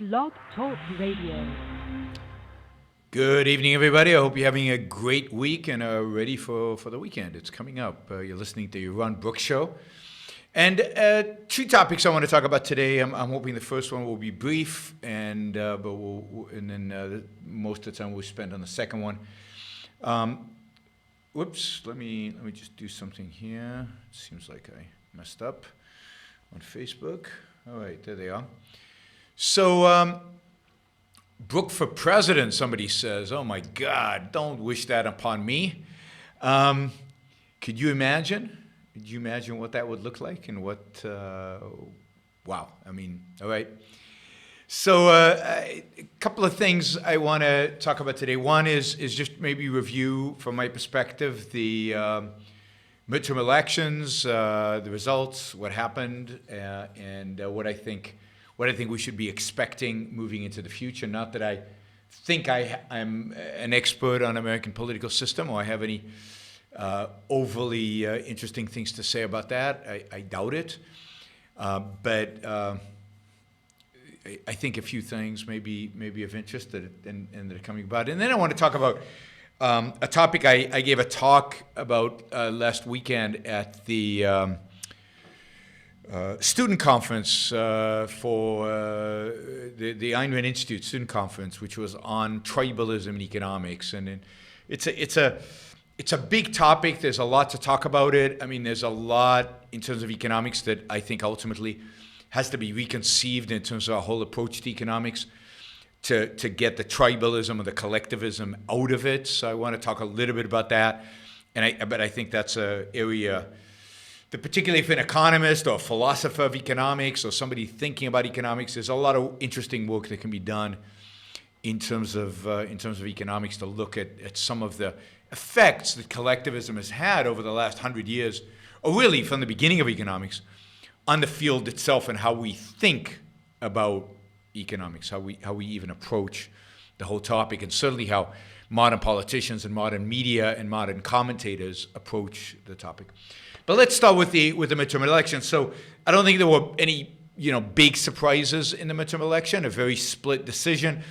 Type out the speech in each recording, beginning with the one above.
Blog Talk Radio. Good evening, everybody. I hope you're having a great week and are ready for the weekend. It's coming up. You're listening to Yaron Brook Show. And two topics I want to talk about today. I'm hoping the first one will be brief, and then most of the time we'll spend on the second one. Whoops, let me just do something here. It seems like I messed up on Facebook. All right, there they are. So, Brook for president, somebody says. Oh my God, don't wish that upon me. Could you imagine? Could you imagine what that would look like and what, wow, I mean, all right. So a couple of things I want to talk about today. One is just maybe review from my perspective the midterm elections, the results, what happened, and what I think we should be expecting moving into the future. Not that I think I'm an expert on American political system or I have any overly interesting things to say about that. I doubt it. But I think a few things may be of interest and that are coming about. And then I want to talk about a topic I gave a talk about last weekend at the student conference for the Ayn Rand Institute student conference, which was on tribalism in economics, and it's a big topic. There's a lot to talk about it. I mean, there's a lot in terms of economics that I think ultimately has to be reconceived in terms of our whole approach to economics to get the tribalism or the collectivism out of it. So I want to talk a little bit about that, but I think that's an area that particularly if an economist or a philosopher of economics or somebody thinking about economics, there's a lot of interesting work that can be done in terms of economics to look at some of the effects that collectivism has had over the last 100 years, or really from the beginning of economics, on the field itself and how we think about economics, how we even approach the whole topic, and certainly how modern politicians and modern media and modern commentators approach the topic. But let's start with the midterm election. So I don't think there were any big surprises in the midterm election. A very split decision.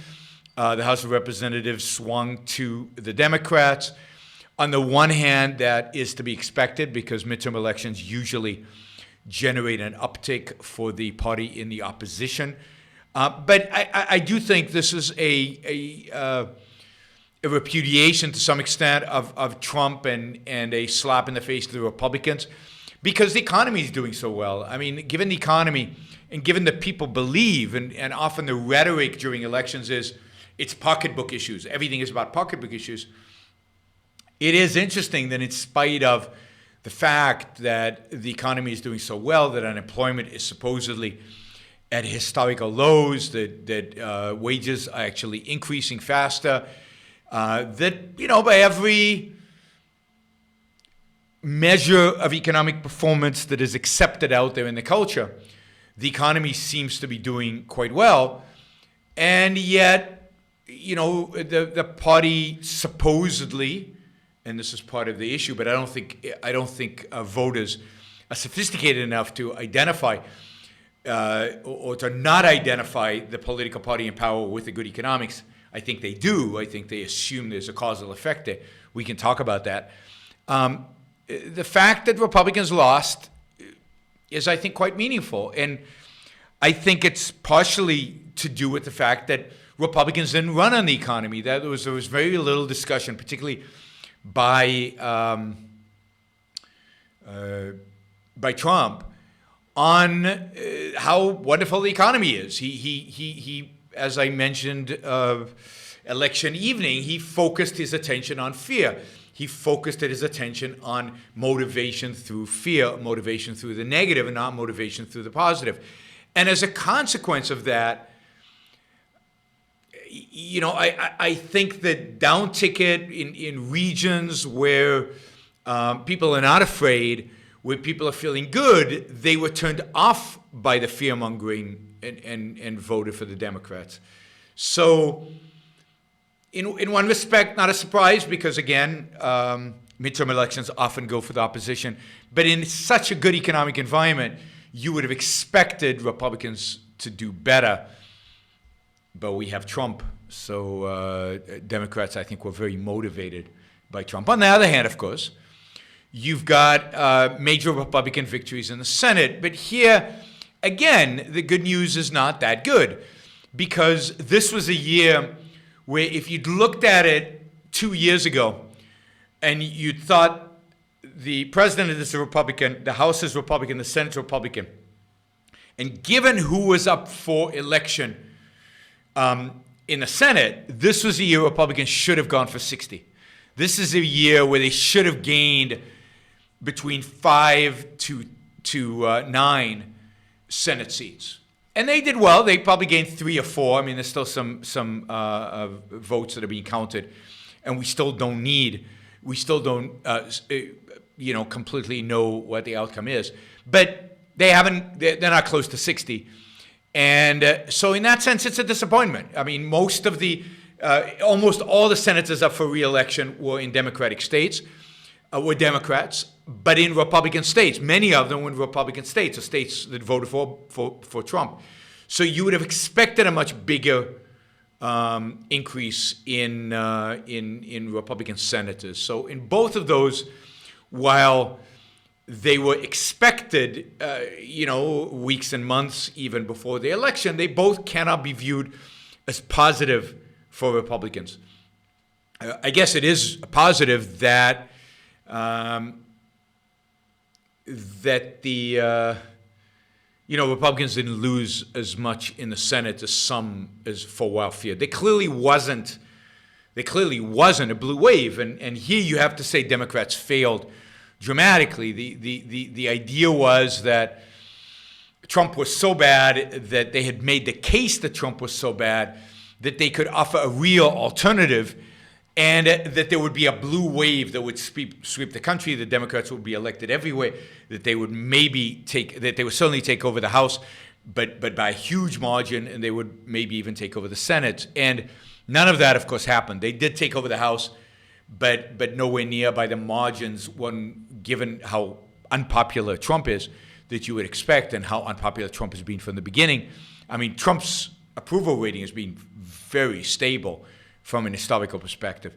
The House of Representatives swung to the Democrats. On the one hand, that is to be expected because midterm elections usually generate an uptick for the party in the opposition. But I do think this is a repudiation to some extent of Trump and a slap in the face to the Republicans because the economy is doing so well. I mean, given the economy and given that people believe, and often the rhetoric during elections is it's pocketbook issues. Everything is about pocketbook issues. It is interesting that in spite of the fact that the economy is doing so well, that unemployment is supposedly at historical lows, that wages are actually increasing faster, that, by every measure of economic performance that is accepted out there in the culture, the economy seems to be doing quite well. And yet, the party supposedly, and this is part of the issue, but I don't think voters are sophisticated enough to identify or to not identify the political party in power with the good economics. I think they do. I think they assume there's a causal effect there. We can talk about that. The fact that Republicans lost is, I think, quite meaningful. And I think it's partially to do with the fact that Republicans didn't run on the economy. There was very little discussion, particularly by Trump, on how wonderful the economy is. He as I mentioned, election evening, he focused his attention on fear. He focused his attention on motivation through fear, motivation through the negative, and not motivation through the positive. And as a consequence of that, I think that down ticket in regions where people are not afraid, where people are feeling good, they were turned off by the fear-mongering and voted for the Democrats. So in one respect, not a surprise because, again, midterm elections often go for the opposition. But in such a good economic environment, you would have expected Republicans to do better. but we have Trump. So Democrats, I think, were very motivated by Trump. On the other hand, of course, you've got major Republican victories in the Senate. But here, again, the good news is not that good, because this was a year where if you'd looked at it 2 years ago and you thought the president is a Republican, the House is Republican, the Senate's Republican, and given who was up for election in the Senate, this was a year Republicans should have gone for 60. This is a year where they should have gained between 5 to 9 Senate seats. And they did well. They probably gained 3 or 4. I mean, there's still some votes that are being counted, and we still don't completely know what the outcome is. But they're not close to 60. And so in that sense, it's a disappointment. I mean, almost all the senators up for re-election were in Democratic states, were Democrats, but in Republican states. Many of them were in Republican states, or states that voted for Trump. So you would have expected a much bigger increase in Republican senators. So in both of those, while they were expected, weeks and months even before the election, they both cannot be viewed as positive for Republicans. I guess it is positive that Republicans didn't lose as much in the Senate as for a while feared. There clearly wasn't a blue wave, and here you have to say Democrats failed dramatically. The idea was that Trump was so bad that they had made the case that Trump was so bad that they could offer a real alternative, and that there would be a blue wave that would sweep the country. The Democrats would be elected everywhere. That they would certainly take over the House, but by a huge margin, and they would maybe even take over the Senate. And none of that, of course, happened. They did take over the House, but nowhere near by the margins, given how unpopular Trump is, that you would expect, and how unpopular Trump has been from the beginning. I mean, Trump's approval rating has been very stable from an historical perspective.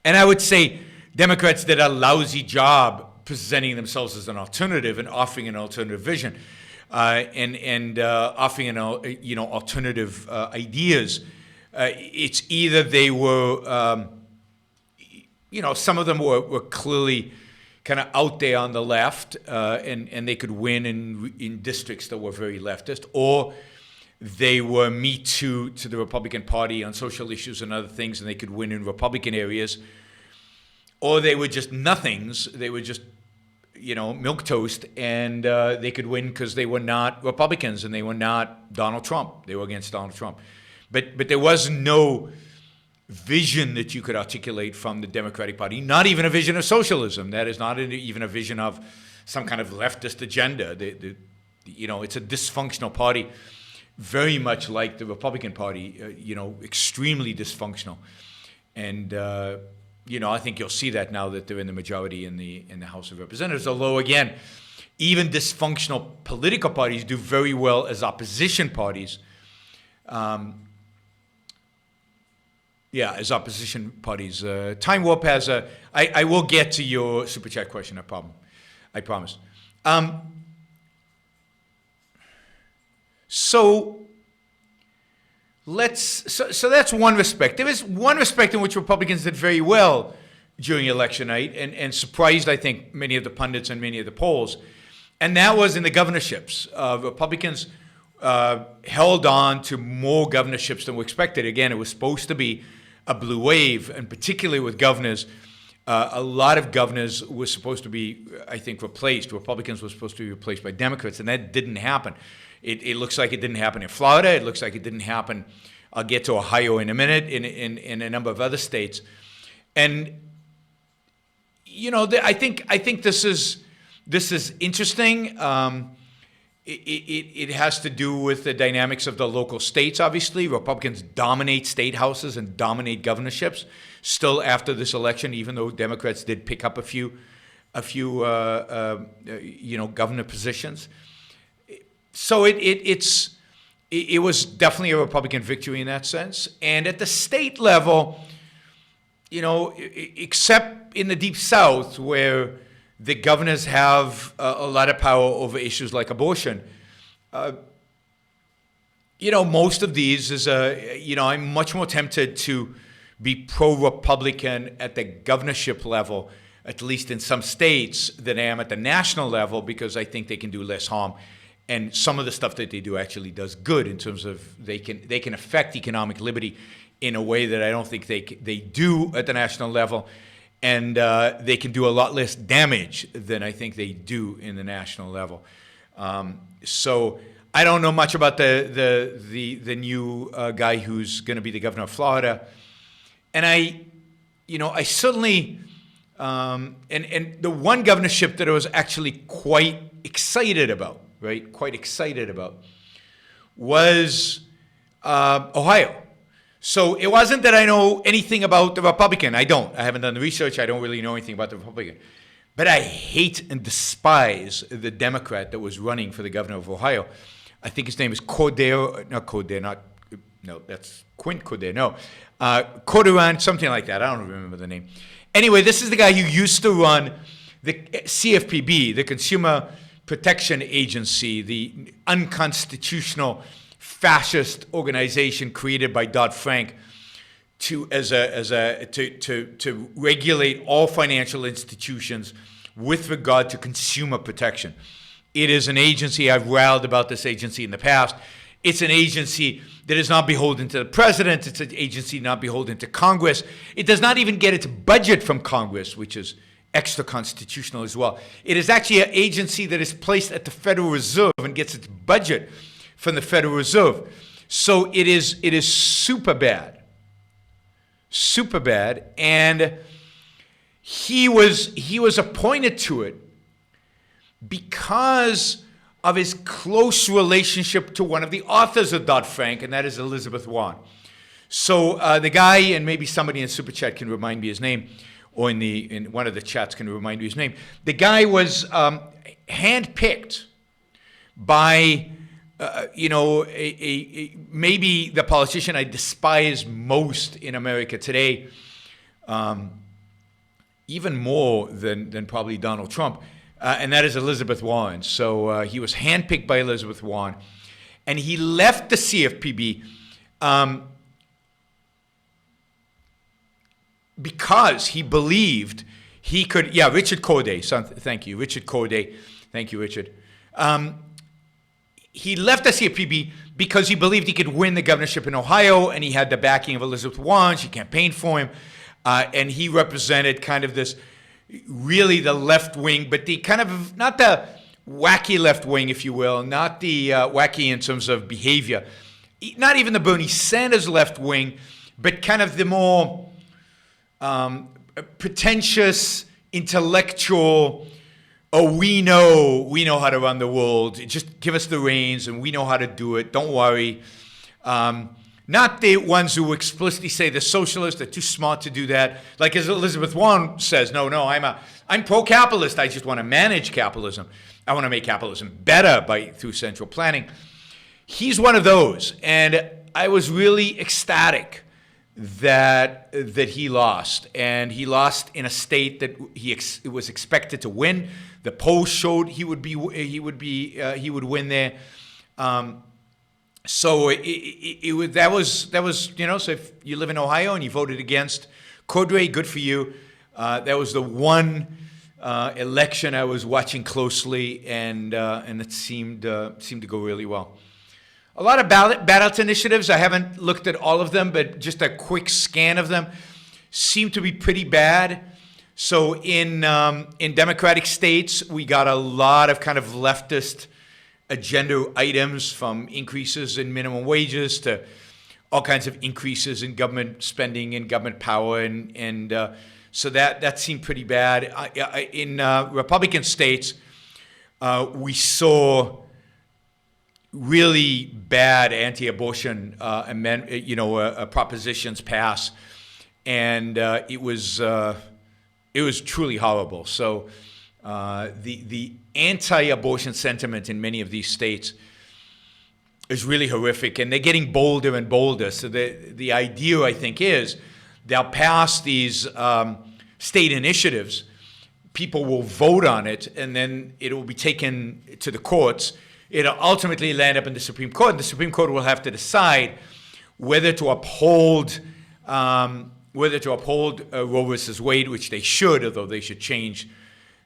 And I would say Democrats did a lousy job presenting themselves as an alternative and offering an alternative vision, and offering alternative ideas. It's either they were, some of them were clearly kind of out there on the left, and they could win in districts that were very leftist, or they were Me Too to the Republican Party on social issues and other things, and they could win in Republican areas. Or they were just nothings. They were just, milquetoast, and they could win because they were not Republicans and they were not Donald Trump. They were against Donald Trump. But there was no vision that you could articulate from the Democratic Party, not even a vision of socialism. That is not even a vision of some kind of leftist agenda. It's a dysfunctional party, very much like the Republican Party, extremely dysfunctional. And, I think you'll see that now that they're in the majority in the House of Representatives. Although, again, even dysfunctional political parties do very well as opposition parties. As opposition parties. Time Warp has I will get to your Super Chat question, I promise. So that's one respect. There is one respect in which Republicans did very well during election night, and surprised, I think, many of the pundits and many of the polls, and that was in the governorships. Republicans held on to more governorships than were expected. Again, it was supposed to be a blue wave, and particularly with governors, a lot of governors were supposed to be, I think, replaced. Republicans were supposed to be replaced by Democrats, and that didn't happen. It looks like it didn't happen in Florida. It looks like it didn't happen. I'll get to Ohio in a minute. In a number of other states, and I think this is interesting. It has to do with the dynamics of the local states. Obviously, Republicans dominate state houses and dominate governorships still after this election, even though Democrats did pick up a few governor positions. So it's it was definitely a Republican victory in that sense. And at the state level, except in the Deep South, where the governors have a lot of power over issues like abortion, most of these is I'm much more tempted to be pro-Republican at the governorship level, at least in some states, than I am at the national level, because I think they can do less harm. And some of the stuff that they do actually does good in terms of they can affect economic liberty in a way that I don't think they do at the national level. And they can do a lot less damage than I think they do in the national level. So I don't know much about the new guy who's going to be the governor of Florida. And I certainly, and the one governorship that I was actually quite excited about, was Ohio. So it wasn't that I know anything about the Republican. I don't. I haven't done the research. I don't really know anything about the Republican. But I hate and despise the Democrat that was running for the governor of Ohio. I think his name is that's Quint Cordero. Corderan, something like that. I don't remember the name. Anyway, this is the guy who used to run the CFPB, the Consumer Protection Agency, the unconstitutional fascist organization created by Dodd-Frank to regulate all financial institutions with regard to consumer protection. It is an agency, I've railed about this agency in the past. It's an agency that is not beholden to the president. It's an agency not beholden to Congress. It does not even get its budget from Congress, which is extra constitutional as well. It is actually an agency that is placed at the Federal Reserve and gets its budget from the Federal Reserve. So it is super bad. Super bad. And he was appointed to it because of his close relationship to one of the authors of Dodd-Frank, and that is Elizabeth Warren. So the guy, and maybe somebody in Super Chat can remind me his name, or in one of the chats can remind me his name. The guy was handpicked by, maybe the politician I despise most in America today, even more than probably Donald Trump. And that is Elizabeth Warren. So he was handpicked by Elizabeth Warren. And he left the CFPB because he believed he could. Yeah, Richard Corday. Thank you, Richard Corday. Thank you, Richard. He left the CFPB because he believed he could win the governorship in Ohio, and he had the backing of Elizabeth Warren. She campaigned for him. And he represented kind of this, really the left wing, but the kind of, not the wacky left wing, if you will, not the wacky in terms of behavior, not even the Bernie Sanders left wing, but kind of the more pretentious, intellectual, we know how to run the world, just give us the reins and we know how to do it, don't worry. Not the ones who explicitly say the socialists are too smart to do that. Like as Elizabeth Warren says, no, I'm pro-capitalist. I just want to manage capitalism. I want to make capitalism better through central planning. He's one of those, and I was really ecstatic that he lost, and he lost in a state that he was expected to win. The polls showed he would win there. So that was so if you live in Ohio and you voted against Cordray, good for you. That was the one election I was watching closely, and it seemed to go really well. A lot of ballot initiatives. I haven't looked at all of them, but just a quick scan of them seem to be pretty bad. So in Democratic states, we got a lot of kind of leftist agenda items, from increases in minimum wages to all kinds of increases in government spending and government power, and so that seemed pretty bad. In Republican states, we saw really bad anti-abortion propositions pass, and it was truly horrible. So the anti-abortion sentiment in many of these states is really horrific, and they're getting bolder and bolder. So the idea, I think, is they'll pass these state initiatives, people will vote on it, and then it will be taken to the courts. It'll ultimately land up in the Supreme Court, and the Supreme Court will have to decide whether to uphold Roe versus Wade, which they should, although they should change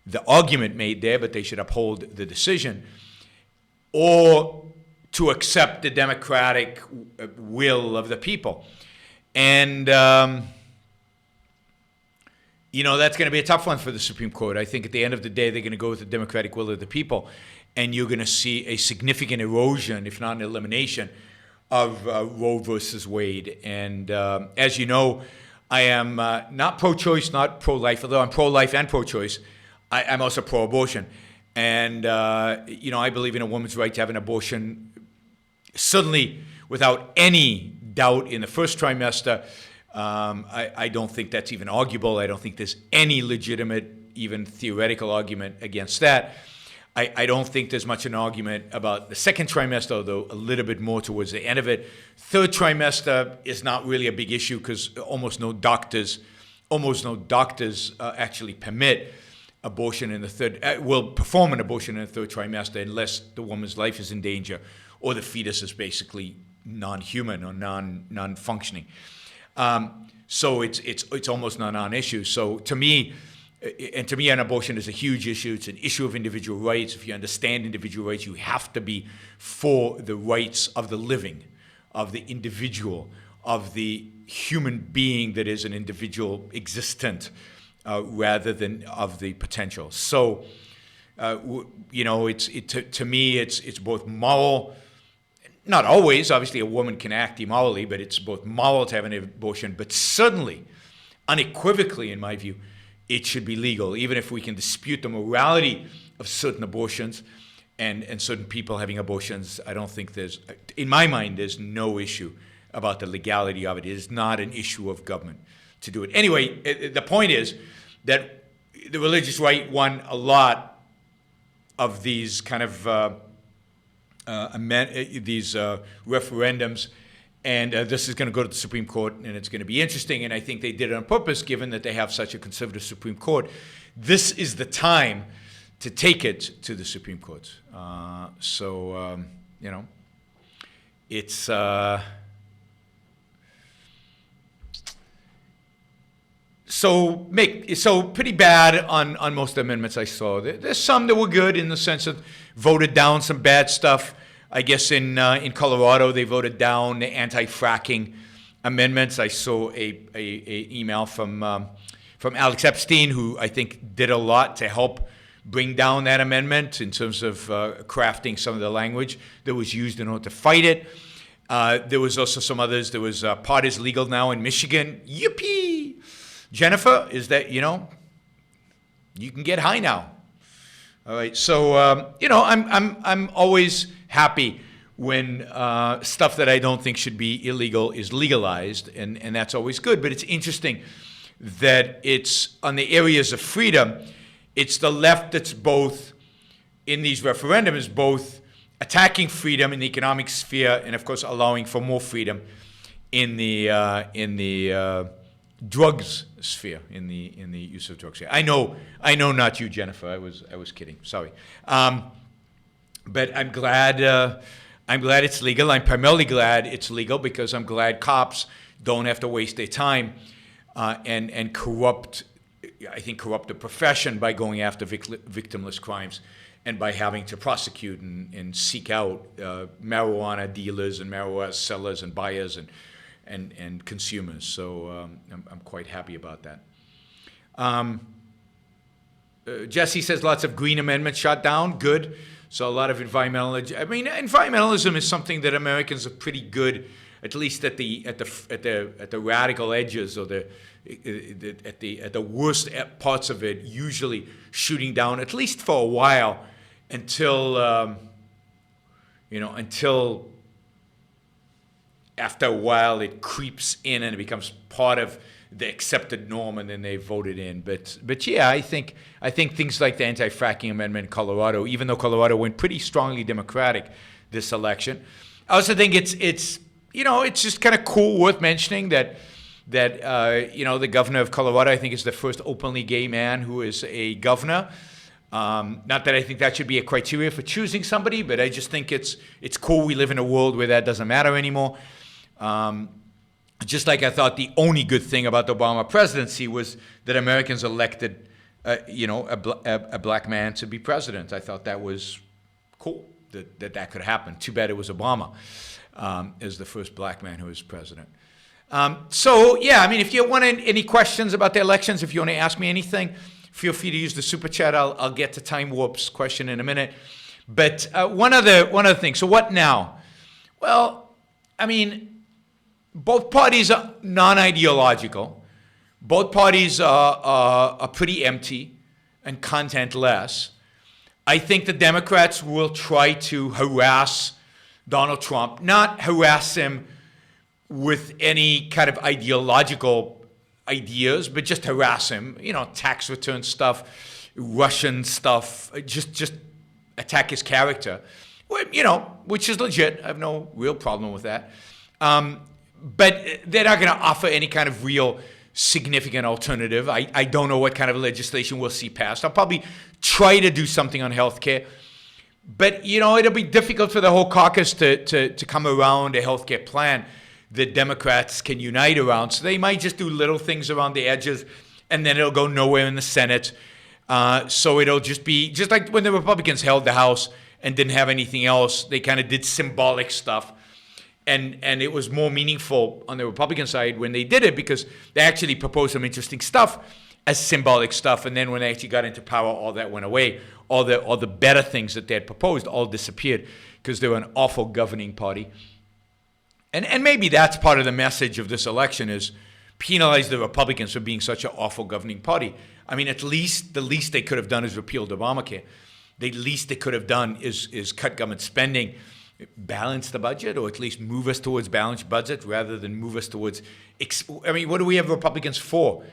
the argument made there, but they should uphold the decision, or to accept the democratic will of the people. And, that's going to be a tough one for the Supreme Court. I think at the end of the day, they're going to go with the democratic will of the people, and you're going to see a significant erosion, if not an elimination, of Roe versus Wade. And as you know, I am not pro-choice, not pro-life, although I'm pro-life and pro-choice. I'm also pro-abortion. And, I believe in a woman's right to have an abortion, certainly without any doubt in the first trimester. I don't think that's even arguable. I don't think there's any legitimate, even theoretical argument against that. I don't think there's much an argument about the second trimester, although a little bit more towards the end of it. Third trimester is not really a big issue because almost no doctors actually permit abortion in the third, will perform an abortion in the third trimester unless the woman's life is in danger or the fetus is basically non-human or non-functioning. So it's almost not a non-issue. So to me, an abortion is a huge issue. It's an issue of individual rights. If you understand individual rights, you have to be for the rights of the living, of the individual, of the human being that is an individual existent, rather than of the potential. So, to me, it's both moral. Not always. Obviously, a woman can act immorally, but it's both moral to have an abortion. But certainly, unequivocally, in my view, it should be legal, even if we can dispute the morality of certain abortions and certain people having abortions. I don't think in my mind, there's no issue about the legality of it. It is not an issue of government to do it. Anyway, the point is that the religious right won a lot of these kind of referendums, and this is going to go to the Supreme Court, and it's going to be interesting, and I think they did it on purpose, given that they have such a conservative Supreme Court. This is the time to take it to the Supreme Court. It's... So pretty bad on most of the amendments I saw. There's some that were good in the sense of voted down some bad stuff. I guess in Colorado they voted down the anti-fracking amendments. I saw a email from Alex Epstein, who I think did a lot to help bring down that amendment in terms of crafting some of the language that was used in order to fight it. There was also some others. There was pot is legal now in Michigan. Yippee! Jennifer, is that, you can get high now. All right, so, I'm always happy when stuff that I don't think should be illegal is legalized, and that's always good. But it's interesting that it's on the areas of freedom, it's the left that's both, in these referendums, both attacking freedom in the economic sphere and, of course, allowing for more freedom in the drugs sphere, in the use of drugs. I know, not you, Jennifer. I was kidding. Sorry, but I'm glad it's legal. I'm primarily glad it's legal because I'm glad cops don't have to waste their time and corrupt the profession by going after victimless crimes and by having to prosecute and seek out marijuana dealers and marijuana sellers and buyers and consumers. So I'm quite happy about that. Jesse says lots of green amendments shot down. Good. So a lot of environmentalism is something that Americans are pretty good, at least at the radical edges or at the worst parts of it, usually shooting down, at least for a while, until after a while it creeps in and it becomes part of the accepted norm, and then they vote it in. But yeah, I think things like the anti-fracking amendment in Colorado, even though Colorado went pretty strongly Democratic this election, I also think it's it's just kind of cool, worth mentioning that the governor of Colorado, I think, is the first openly gay man who is a governor. Not that I think that should be a criteria for choosing somebody, but I just think it's cool. We live in a world where that doesn't matter anymore. Just like I thought the only good thing about the Obama presidency was that Americans elected, a black man to be president. I thought that was cool that could happen. Too bad it was Obama as the first black man who was president. If you want any questions about the elections, if you want to ask me anything, feel free to use the super chat. I'll get to Time Warp's question in a minute. But one other thing. So what now? Well, both parties are non-ideological. Both parties are pretty empty and contentless. I think the Democrats will try to harass Donald Trump, not harass him with any kind of ideological ideas, but just harass him, tax return stuff, Russian stuff, just attack his character, which is legit. I have no real problem with that. But they're not going to offer any kind of real significant alternative. I don't know what kind of legislation we'll see passed. I'll probably try to do something on healthcare. But, it'll be difficult for the whole caucus to come around a healthcare plan that Democrats can unite around. So they might just do little things around the edges, and then it'll go nowhere in the Senate. So it'll just be, just like when the Republicans held the House and didn't have anything else, they kind of did symbolic stuff. And it was more meaningful on the Republican side when they did it because they actually proposed some interesting stuff as symbolic stuff. And then when they actually got into power, all that went away. All the better things that they had proposed all disappeared because they were an awful governing party. And maybe that's part of the message of this election is penalize the Republicans for being such an awful governing party. At least the least they could have done is repealed Obamacare. The least they could have done is cut government spending, balance the budget, or at least move us towards balanced budget rather than move us towards. What do we have Republicans for?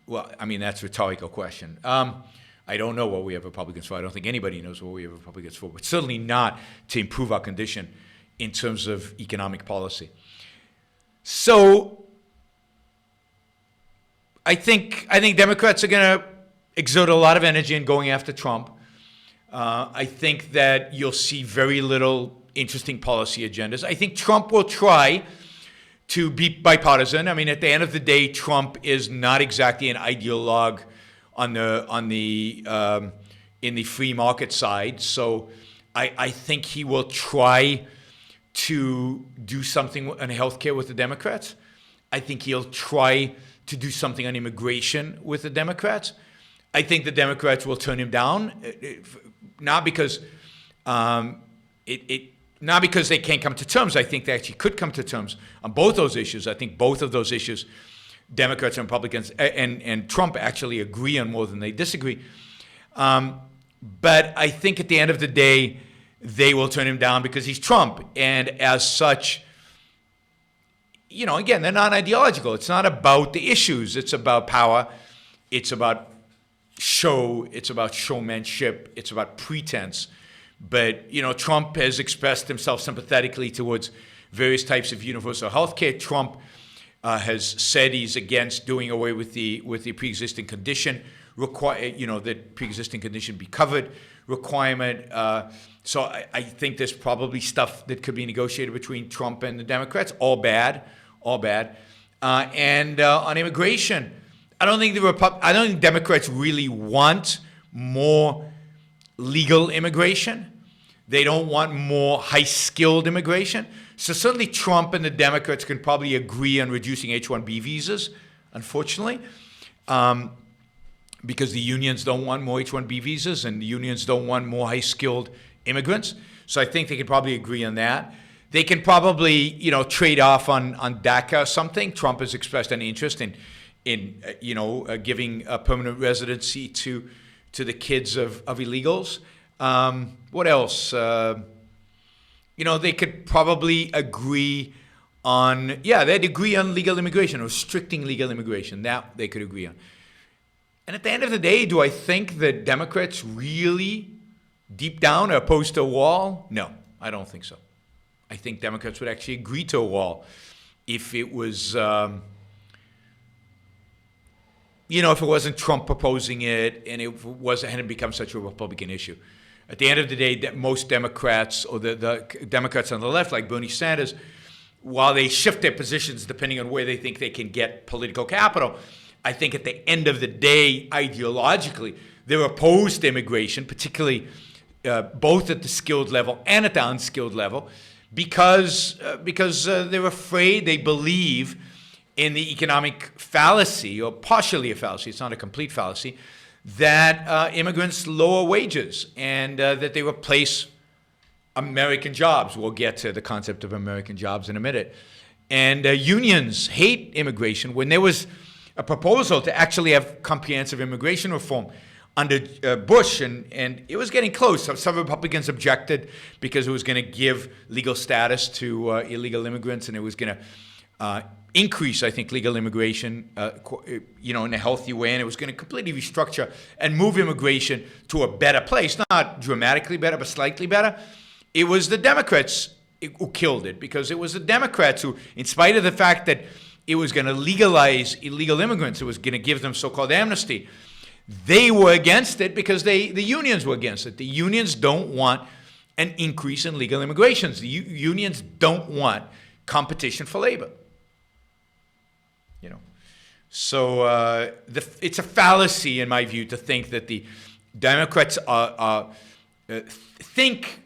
Well, that's a rhetorical question. I don't know what we have Republicans for. I don't think anybody knows what we have Republicans for, but certainly not to improve our condition in terms of economic policy. So I think Democrats are going to exert a lot of energy in going after Trump. I think that you'll see very little interesting policy agendas. I think Trump will try to be bipartisan. At the end of the day, Trump is not exactly an ideologue in the free market side. So I think he will try to do something on healthcare with the Democrats. I think he'll try to do something on immigration with the Democrats. I think the Democrats will turn him down, not because they can't come to terms. I think they actually could come to terms on both those issues. I think both of those issues, Democrats and Republicans and Trump actually agree on more than they disagree. But I think at the end of the day, they will turn him down because he's Trump. And as such, again, they're not ideological. It's not about the issues. It's about power. It's about show. It's about showmanship. It's about pretense. But, Trump has expressed himself sympathetically towards various types of universal health care. Trump has said he's against doing away with the pre-existing condition that pre-existing condition be covered requirement. So I think there's probably stuff that could be negotiated between Trump and the Democrats. All bad. And on immigration, I don't think Democrats really want more legal immigration. They don't want more high-skilled immigration. So certainly Trump and the Democrats can probably agree on reducing H-1B visas, unfortunately, because the unions don't want more H-1B visas and the unions don't want more high-skilled immigrants. So I think they can probably agree on that. They can probably, trade off on DACA or something. Trump has expressed an interest in giving a permanent residency to the kids of illegals. What else? They could probably agree on, they'd agree on legal immigration or restricting legal immigration. That they could agree on. And at the end of the day, do I think that Democrats really, deep down, are opposed to a wall? No, I don't think so. I think Democrats would actually agree to a wall if it was, if it wasn't Trump proposing it and it hadn't become such a Republican issue. At the end of the day, most Democrats, or the Democrats on the left, like Bernie Sanders, while they shift their positions depending on where they think they can get political capital, I think at the end of the day, ideologically, they're opposed to immigration, particularly both at the skilled level and at the unskilled level, because they're afraid, they believe in the economic fallacy, or partially a fallacy, it's not a complete fallacy, that immigrants lower wages and that they replace American jobs. We'll get to the concept of American jobs in a minute. And unions hate immigration. When there was a proposal to actually have comprehensive immigration reform under Bush, and it was getting close. Some Republicans objected because it was going to give legal status to illegal immigrants, and it was going to increase, I think, legal immigration, in a healthy way, and it was going to completely restructure and move immigration to a better place, not dramatically better, but slightly better. It was the Democrats who killed it, because it was the Democrats who, in spite of the fact that it was going to legalize illegal immigrants, it was going to give them so-called amnesty, they were against it because the unions were against it. The unions don't want an increase in legal immigrations. The unions don't want competition for labor. So it's a fallacy, in my view, to think that the Democrats think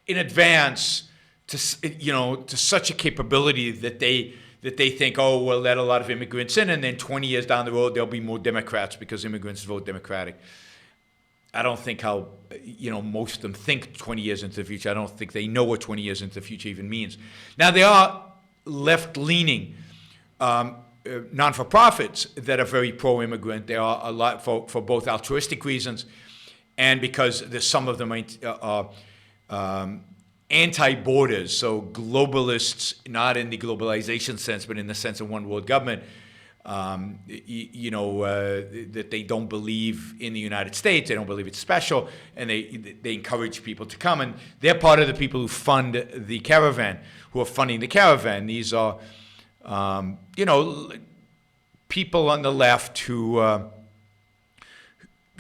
in advance to such a capability that they think, oh, we'll let a lot of immigrants in, and then 20 years down the road there'll be more Democrats because immigrants vote Democratic. I don't think how most of them think 20 years into the future. I don't think they know what 20 years into the future even means. Now, there are left-leaning non-for-profits that are very pro-immigrant. There are a lot for both altruistic reasons and because some of them are anti-borders, so globalists, not in the globalization sense, but in the sense of one world government, that they don't believe in the United States, they don't believe it's special, and they encourage people to come. And they're part of the people who fund the caravan, who are funding the caravan. These are people on the left who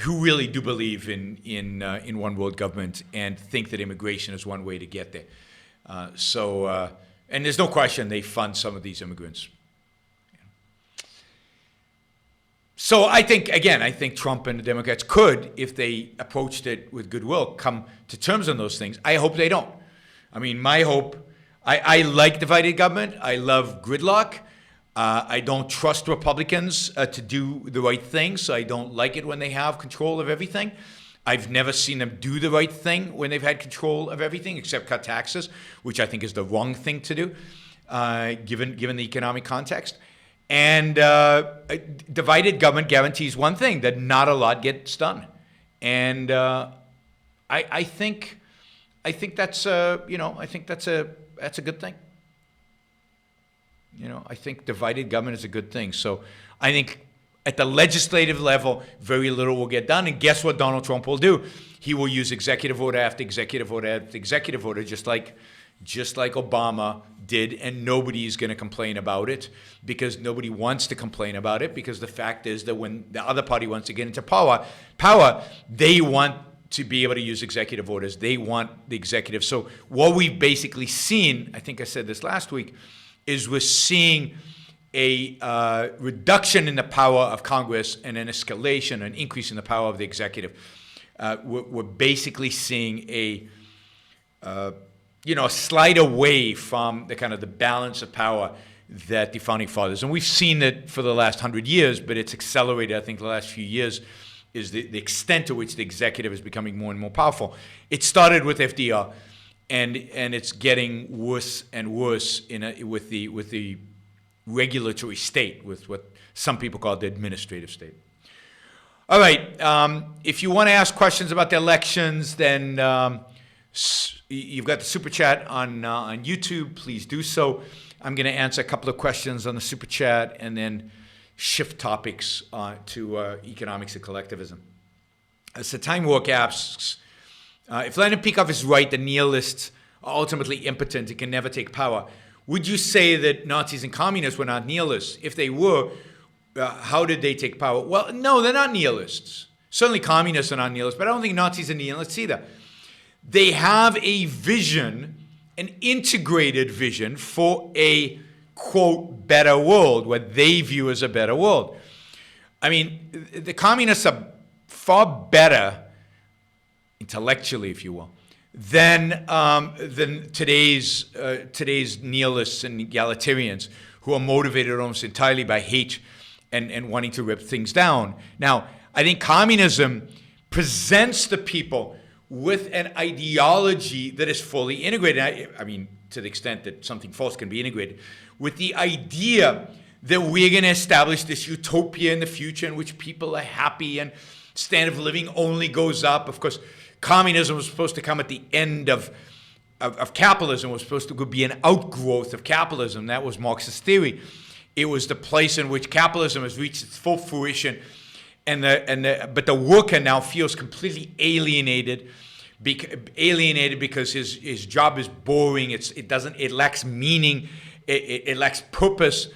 really do believe in one world government and think that immigration is one way to get there. And there's no question they fund some of these immigrants. So I think Trump and the Democrats could, if they approached it with goodwill, come to terms on those things. I hope they don't. I mean, my hope, I like divided government. I love gridlock. I don't trust Republicans to do the right thing, so I don't like it when they have control of everything. I've never seen them do the right thing when they've had control of everything, except cut taxes, which I think is the wrong thing to do, given the economic context. And divided government guarantees one thing, that not a lot gets done. And I think that's a good thing. I think divided government is a good thing. So I think at the legislative level, very little will get done. And guess what Donald Trump will do? He will use executive order after executive order after executive order, just like Obama did, and nobody is going to complain about it because nobody wants to complain about it, because the fact is that when the other party wants to get into power, they want to be able to use executive orders. They want the executive. So what we've basically seen, I think I said this last week, is we're seeing a reduction in the power of Congress and an escalation, an increase in the power of the executive. We're basically seeing a slide away from the kind of the balance of power that the Founding Fathers, and we've seen it for the last 100 years, but it's accelerated, I think, the last few years, is the extent to which the executive is becoming more and more powerful. It started with FDR, and it's getting worse and worse with the regulatory state, with what some people call the administrative state. All right, if you want to ask questions about the elections, then you've got the Super Chat on YouTube. Please do so. I'm going to answer a couple of questions on the Super Chat and then shift topics to economics and collectivism. So Time Walk asks, if Leonard Peikoff is right, the nihilists are ultimately impotent and can never take power. Would you say that Nazis and communists were not nihilists? If they were, how did they take power? Well, no, they're not nihilists. Certainly communists are not nihilists, but I don't think Nazis are nihilists either. They have a vision, an integrated vision for a, quote, better world, what they view as a better world. I mean, the communists are far better, intellectually, if you will, than today's nihilists and egalitarians who are motivated almost entirely by hate and wanting to rip things down. Now, I think communism presents the people with an ideology that is fully integrated. I mean, to the extent that something false can be integrated, with the idea that we're going to establish this utopia in the future in which people are happy and standard of living only goes up. Of course, communism was supposed to come at the end of capitalism. It was supposed to be an outgrowth of capitalism. That was Marxist theory. It was the place in which capitalism has reached its full fruition, but the worker now feels completely alienated because his job is boring. It lacks meaning. It lacks purpose,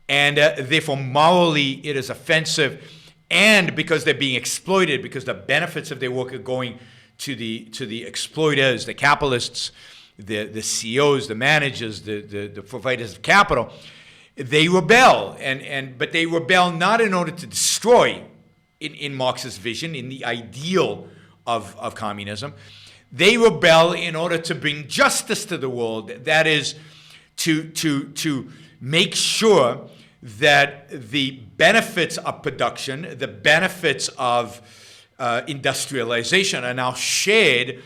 and therefore morally it is offensive. And because they're being exploited, because the benefits of their work are going to the exploiters, the capitalists, the CEOs, the managers, the providers of capital, they rebel. But they rebel not in order to destroy, in Marxist vision, in the ideal of communism. They rebel in order to bring justice to the world. That is, to make sure that the benefits of production, the benefits of industrialization are now shared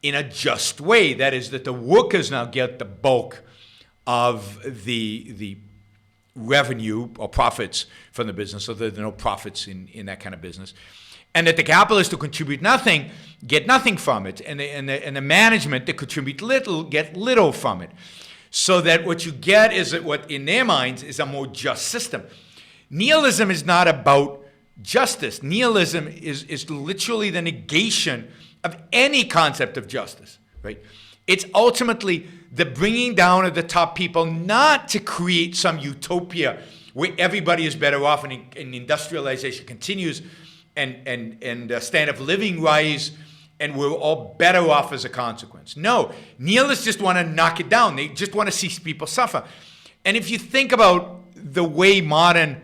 in a just way. That is, that the workers now get the bulk of the revenue or profits from the business, so that there are no profits in that kind of business. And that the capitalists who contribute nothing get nothing from it, and the management that contribute little get little from it. So that what you get is that what in their minds is a more just system. Nihilism is not about justice. Nihilism is literally the negation of any concept of justice, right? It's ultimately the bringing down of the top people, not to create some utopia where everybody is better off and industrialization continues and standard of living rise, and we're all better off as a consequence. No, nihilists just want to knock it down. They just want to see people suffer. And if you think about the way modern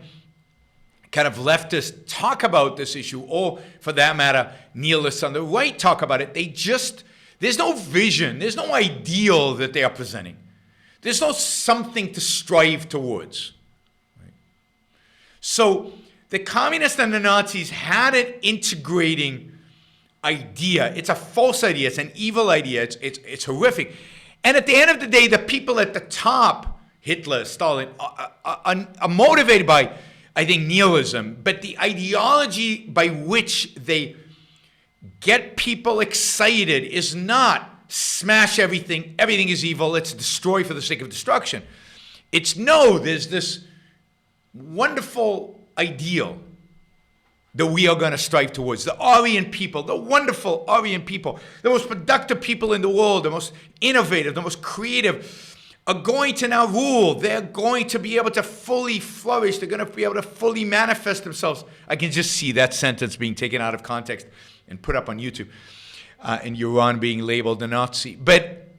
kind of leftists talk about this issue, or for that matter, nihilists on the right talk about it, there's no vision, there's no ideal that they are presenting. There's no something to strive towards. Right? So the communists and the Nazis had an integrating idea. It's a false idea. It's an evil idea. It's horrific. And at the end of the day, the people at the top, Hitler, Stalin, are motivated by, I think, nihilism. But the ideology by which they get people excited is not smash everything. Everything is evil. Let's destroy for the sake of destruction. It's no, there's this wonderful ideal that we are going to strive towards. The Aryan people, the wonderful Aryan people, the most productive people in the world, the most innovative, the most creative, are going to now rule. They're going to be able to fully flourish. They're going to be able to fully manifest themselves. I can just see that sentence being taken out of context and put up on YouTube, and Yaron being labeled a Nazi. But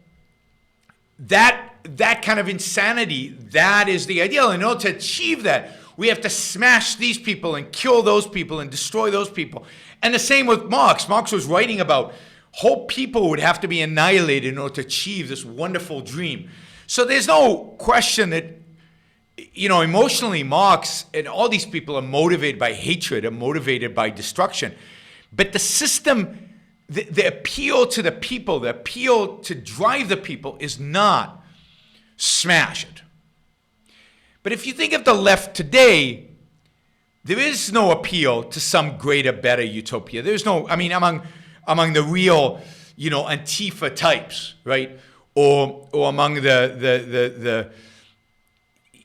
that kind of insanity, that is the ideal. In order to achieve that, we have to smash these people and kill those people and destroy those people. And the same with Marx. Marx was writing about whole people would have to be annihilated in order to achieve this wonderful dream. So there's no question that, emotionally Marx and all these people are motivated by hatred, are motivated by destruction. But the system, the appeal to the people, the appeal to drive the people is not smash it. But if you think of the left today, there is no appeal to some greater, better utopia. There's no, among the real, Antifa types, right? Or among the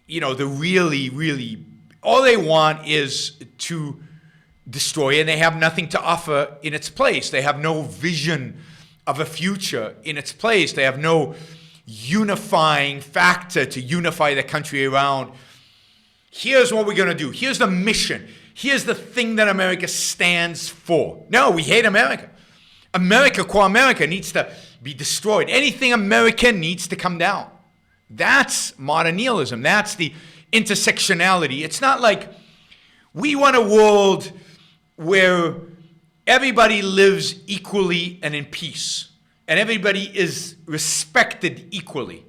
really, really, all they want is to destroy, and they have nothing to offer in its place. They have no vision of a future in its place. They have no unifying factor to unify the country around. Here's what we're going to do. Here's the mission. Here's the thing that America stands for. No, we hate America. America, core America, needs to be destroyed. Anything American needs to come down. That's modern nihilism. That's the intersectionality. It's not like we want a world where everybody lives equally and in peace, and everybody is respected equally.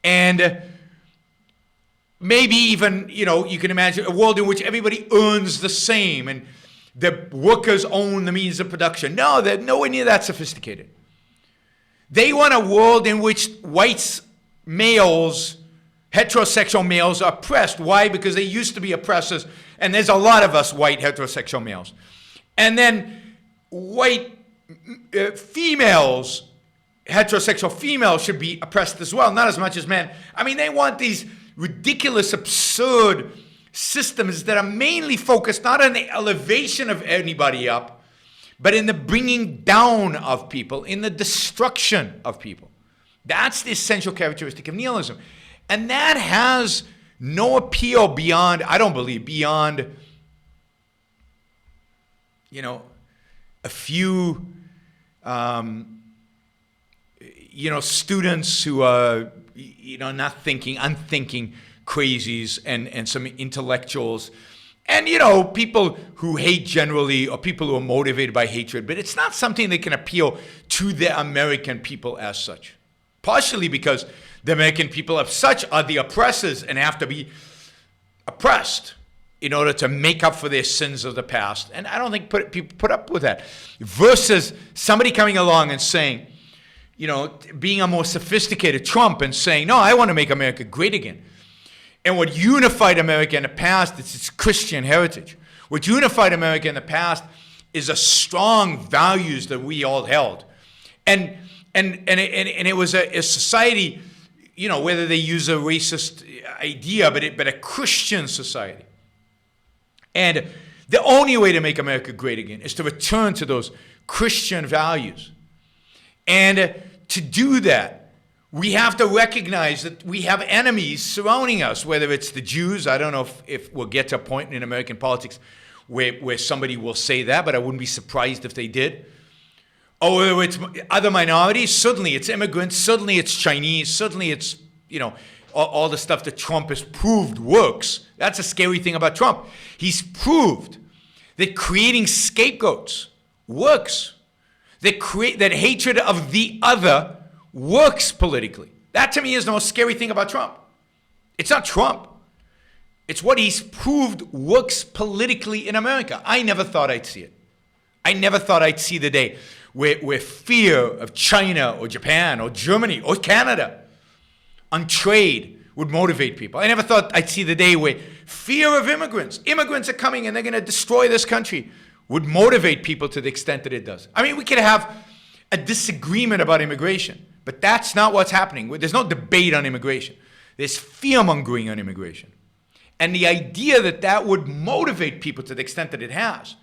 And maybe even, you can imagine a world in which everybody earns the same and the workers own the means of production. No, they're nowhere near that sophisticated. They want a world in which white males, heterosexual males, are oppressed. Why? Because they used to be oppressors, and there's a lot of us white heterosexual males. And then white females, heterosexual females, should be oppressed as well, not as much as men. I mean, they want these ridiculous, absurd systems that are mainly focused not on the elevation of anybody up, but in the bringing down of people, in the destruction of people. That's the essential characteristic of nihilism. And that has no appeal beyond, I don't believe, beyond, a few, students who are, not thinking, unthinking crazies and some intellectuals and, people who hate generally or people who are motivated by hatred. But it's not something that can appeal to the American people as such. Partially because the American people as such are the oppressors and have to be oppressed in order to make up for their sins of the past. And I don't think people put up with that. Versus somebody coming along and saying, being a more sophisticated Trump and saying, no, I want to make America great again. And what unified America in the past is its Christian heritage. What unified America in the past is the strong values that we all held. And it was a society, whether they use a racist idea, but a Christian society. And the only way to make America great again is to return to those Christian values. And to do that, we have to recognize that we have enemies surrounding us, whether it's the Jews. I don't know if we'll get to a point in American politics where somebody will say that, but I wouldn't be surprised if they did. Or whether it's other minorities, suddenly it's immigrants, suddenly it's Chinese, suddenly it's, all the stuff that Trump has proved works. That's a scary thing about Trump. He's proved that creating scapegoats works. That hatred of the other works politically. That to me is the most scary thing about Trump. It's not Trump. It's what he's proved works politically in America. I never thought I'd see it. I never thought I'd see the day where fear of China or Japan or Germany or Canada on trade would motivate people. I never thought I'd see the day where fear of immigrants are coming and they're going to destroy this country, would motivate people to the extent that it does. I mean, we could have a disagreement about immigration, but that's not what's happening. There's no debate on immigration. There's fear-mongering on immigration. And the idea that would motivate people to the extent that it has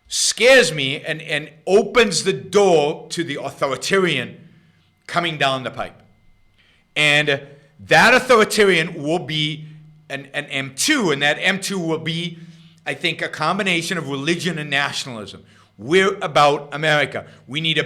scares me and opens the door to the authoritarian coming down the pipe. And that authoritarian will be an M2, and that M2 will be, I think, a combination of religion and nationalism. We're about America. We need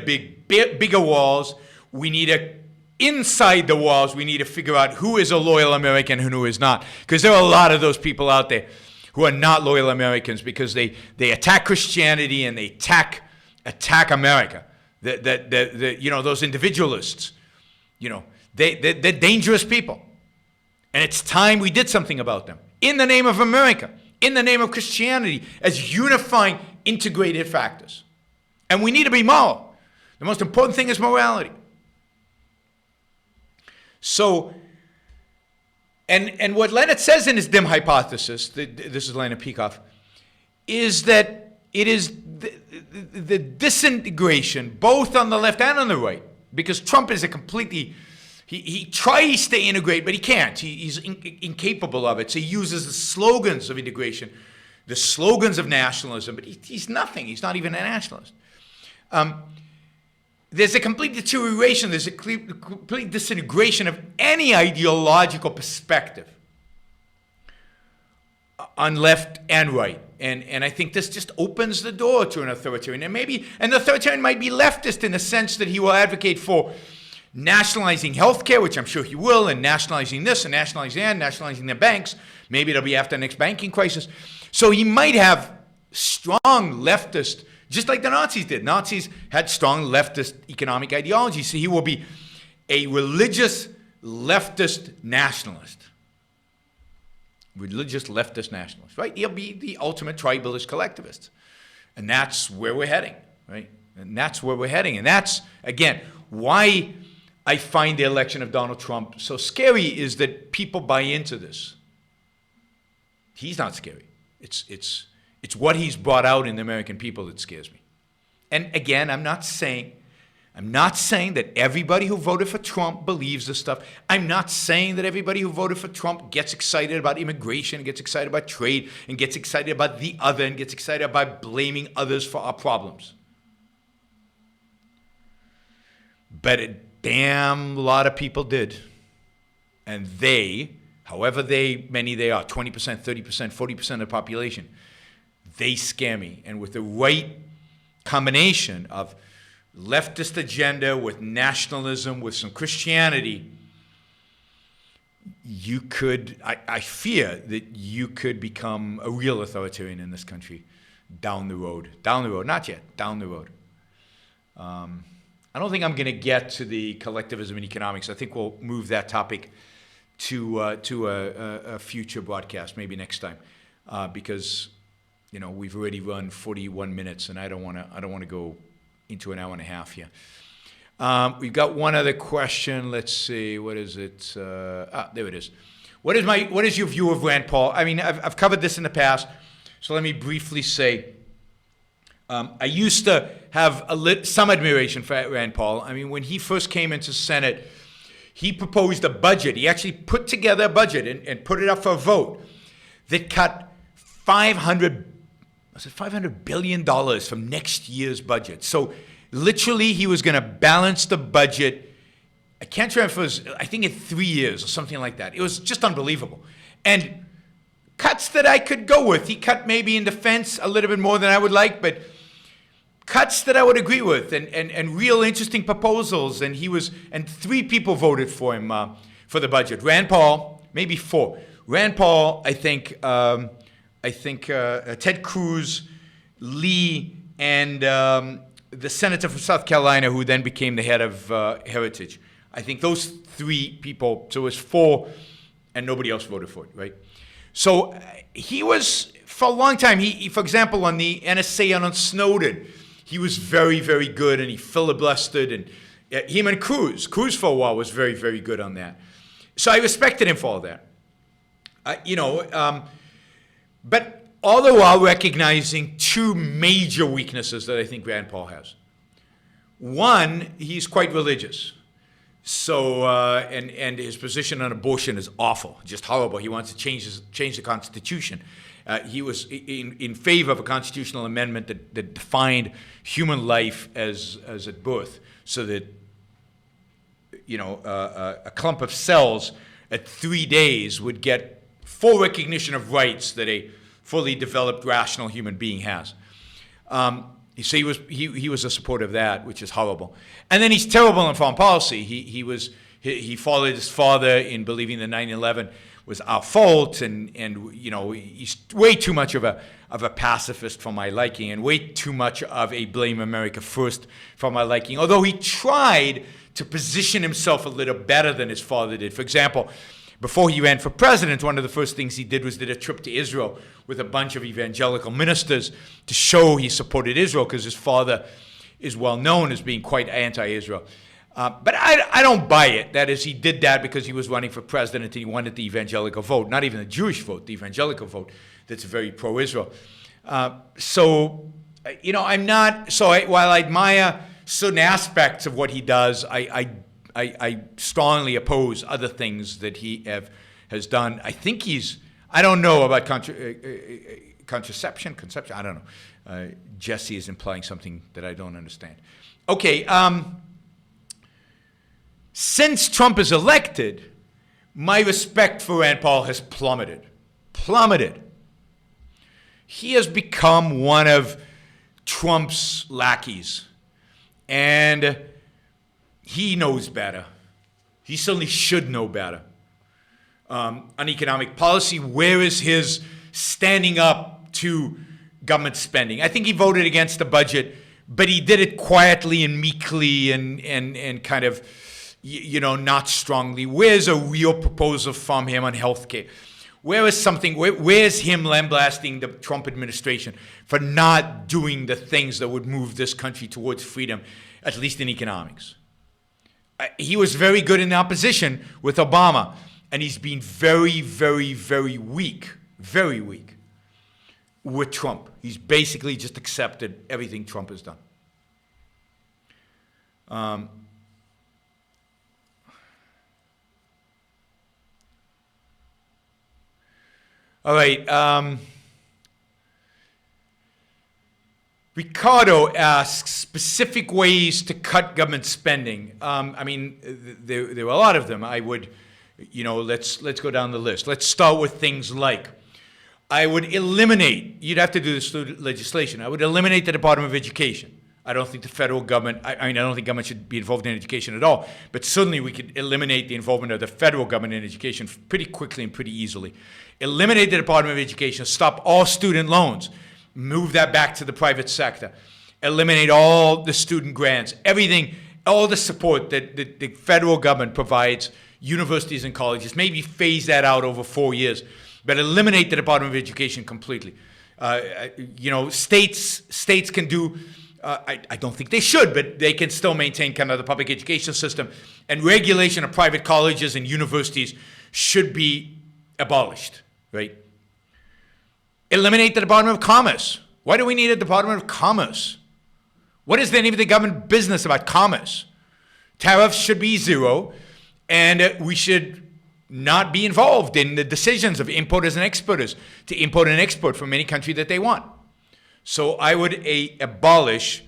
bigger walls. We need inside the walls, we need to figure out who is a loyal American and who is not. Because there are a lot of those people out there who are not loyal Americans because they attack Christianity and they attack America. Those individualists, they're dangerous people. And it's time we did something about them. In the name of America, in the name of Christianity, as unifying, integrated factors. And we need to be moral. The most important thing is morality. So, and what Leonard says in his dim hypothesis, this is Leonard Peikoff, is that it is the disintegration, both on the left and on the right, because Trump is a completely, he tries to integrate, but he can't. He's incapable of it. So he uses the slogans of integration, the slogans of nationalism, but he's nothing. He's not even a nationalist. there's a complete deterioration, there's a complete disintegration of any ideological perspective on left and right. And I think this just opens the door to an authoritarian. And the authoritarian might be leftist in the sense that he will advocate for nationalizing healthcare, which I'm sure he will, and nationalizing this and nationalizing that, and nationalizing the banks. Maybe it'll be after the next banking crisis. So he might have strong leftist, just like the Nazis did. Nazis had strong leftist economic ideology. So he will be a religious leftist nationalist. Religious leftist nationalist, right? He'll be the ultimate tribalist collectivist. And that's where we're heading, right? And that's where we're heading. And that's, again, why I find the election of Donald Trump so scary is that people buy into this. He's not scary. It's what he's brought out in the American people that scares me. And again, I'm not saying that everybody who voted for Trump believes this stuff. I'm not saying that everybody who voted for Trump gets excited about immigration, gets excited about trade, and gets excited about the other, and gets excited about blaming others for our problems. But a damn lot of people did. And they, however many they are, 20%, 30%, 40% of the population, they scare me. And with the right combination of leftist agenda with nationalism, with some Christianity, you could, I fear that you could become a real authoritarian in this country down the road. Down the road, not yet, down the road. I don't think I'm going to get to the collectivism in economics. I think we'll move that topic to a future broadcast, maybe next time, because we've already run 41 minutes, and I don't want to go into an hour and a half here. We've got one other question. Let's see, what is it? There it is. What is your view of Rand Paul? I mean, I've covered this in the past, so let me briefly say. I used to have some admiration for Rand Paul. I mean, when he first came into Senate, he proposed a budget. He actually put together a budget and put it up for a vote that cut $500 billion from next year's budget. So literally, he was going to balance the budget. I can't remember if it was, I think in 3 years or something like that. It was just unbelievable. And cuts that I could go with. He cut maybe in defense a little bit more than I would like, but cuts that I would agree with, and real interesting proposals. And three people voted for him for the budget. Rand Paul, maybe four. Rand Paul, I think Ted Cruz, Lee, and the senator from South Carolina, who then became the head of Heritage. I think those three people. So it was four, and nobody else voted for it, right? So he was, for a long time, he for example, on the NSA on Snowden, he was very, very good, and he filibustered, and him and Cruz for a while was very, very good on that. So I respected him for all that. But all the while recognizing two major weaknesses that I think Rand Paul has. One, he's quite religious. So, and his position on abortion is awful, just horrible. He wants to change the Constitution. He was in favor of a constitutional amendment that defined human life as at birth, so that a clump of cells at 3 days would get full recognition of rights that a fully developed, rational human being has. So he was a supporter of that, which is horrible. And then he's terrible in foreign policy. He followed his father in believing that 9/11 was our fault, and he's way too much of a pacifist for my liking, and way too much of a blame America first for my liking. Although he tried to position himself a little better than his father did. For example, before he ran for president, one of the first things he did was did a trip to Israel with a bunch of evangelical ministers to show he supported Israel, because his father is well known as being quite anti-Israel. But I don't buy it. That is, he did that because he was running for president and he wanted the evangelical vote, not even the Jewish vote, the evangelical vote that's very pro-Israel. I'm not, while I admire certain aspects of what he does, I strongly oppose other things that he has done. I think I don't know about conception, I don't know. Jesse is implying something that I don't understand. Okay, since Trump is elected, my respect for Rand Paul has plummeted. Plummeted. He has become one of Trump's lackeys. And he knows better. He certainly should know better. On economic policy, where is his standing up to government spending? I think he voted against the budget, but he did it quietly and meekly and kind of, not strongly. Where's a real proposal from him on healthcare? Where's him lambasting the Trump administration for not doing the things that would move this country towards freedom, at least in economics? He was very good in the opposition with Obama, and he's been very, very, very weak with Trump. He's basically just accepted everything Trump has done. All right. Ricardo asks specific ways to cut government spending. There were a lot of them. I would, let's go down the list. Let's start with things like, I would eliminate, you'd have to do this through legislation. I would eliminate the Department of Education. I don't think the federal government, I don't think government should be involved in education at all, but certainly we could eliminate the involvement of the federal government in education pretty quickly and pretty easily. Eliminate the Department of Education, stop all student loans, move that back to the private sector, eliminate all the student grants, everything, all the support that the federal government provides universities and colleges, maybe phase that out over 4 years, but eliminate the Department of Education completely. States can do, I don't think they should, but they can still maintain kind of the public education system, and regulation of private colleges and universities should be abolished, right? Eliminate the Department of Commerce. Why do we need a Department of Commerce? What is any of the government business about commerce? Tariffs should be zero, and we should not be involved in the decisions of importers and exporters to import and export from any country that they want. So I would abolish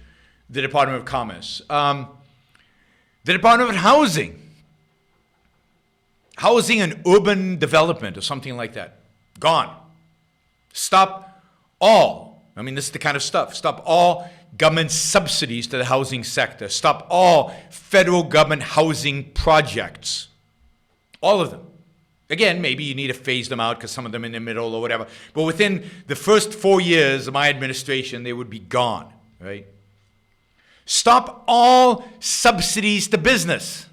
the Department of Commerce. The Department of Housing and Urban Development or something like that, gone. Stop all, this is the kind of stuff, stop all government subsidies to the housing sector. Stop all federal government housing projects. All of them. Again, maybe you need to phase them out because some of them in the middle or whatever. But within the first 4 years of my administration, they would be gone, right? Stop all subsidies to business.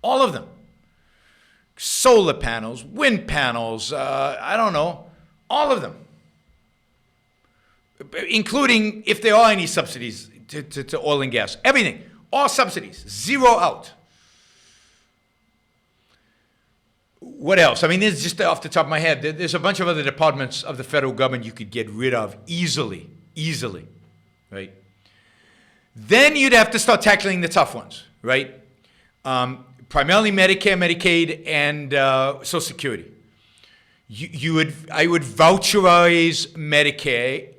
All of them. Solar panels, wind panels, all of them. Including if there are any subsidies to oil and gas. Everything. All subsidies. Zero out. What else? This is just off the top of my head. There's a bunch of other departments of the federal government you could get rid of easily, right? Then you'd have to start tackling the tough ones, right? Primarily Medicare, Medicaid, and Social Security. I would voucherize Medicare.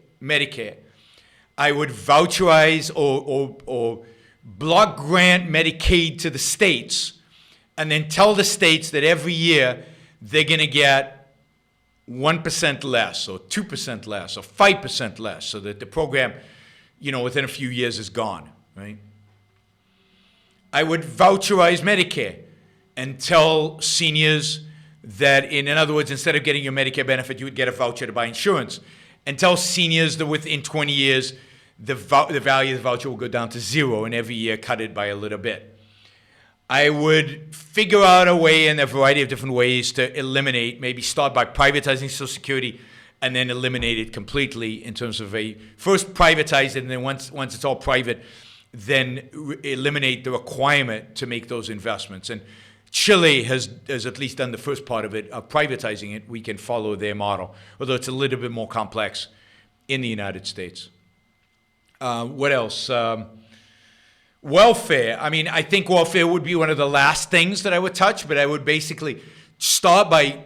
I would voucherize or block grant Medicaid to the states, and then tell the states that every year they're going to get 1% less or 2% less or 5% less, so that the program, within a few years is gone, right? I would voucherize Medicare and tell seniors that, in other words, instead of getting your Medicare benefit, you would get a voucher to buy insurance, and tell seniors that within 20 years, the value of the voucher will go down to zero, and every year cut it by a little bit. I would figure out a way in a variety of different ways to eliminate, maybe start by privatizing Social Security and then eliminate it completely in terms of first privatize it, and then once it's all private, then eliminate the requirement to make those investments. And Chile has at least done the first part of it, of privatizing it. We can follow their model, although it's a little bit more complex in the United States. What else? Welfare. I think welfare would be one of the last things that I would touch, but I would basically start by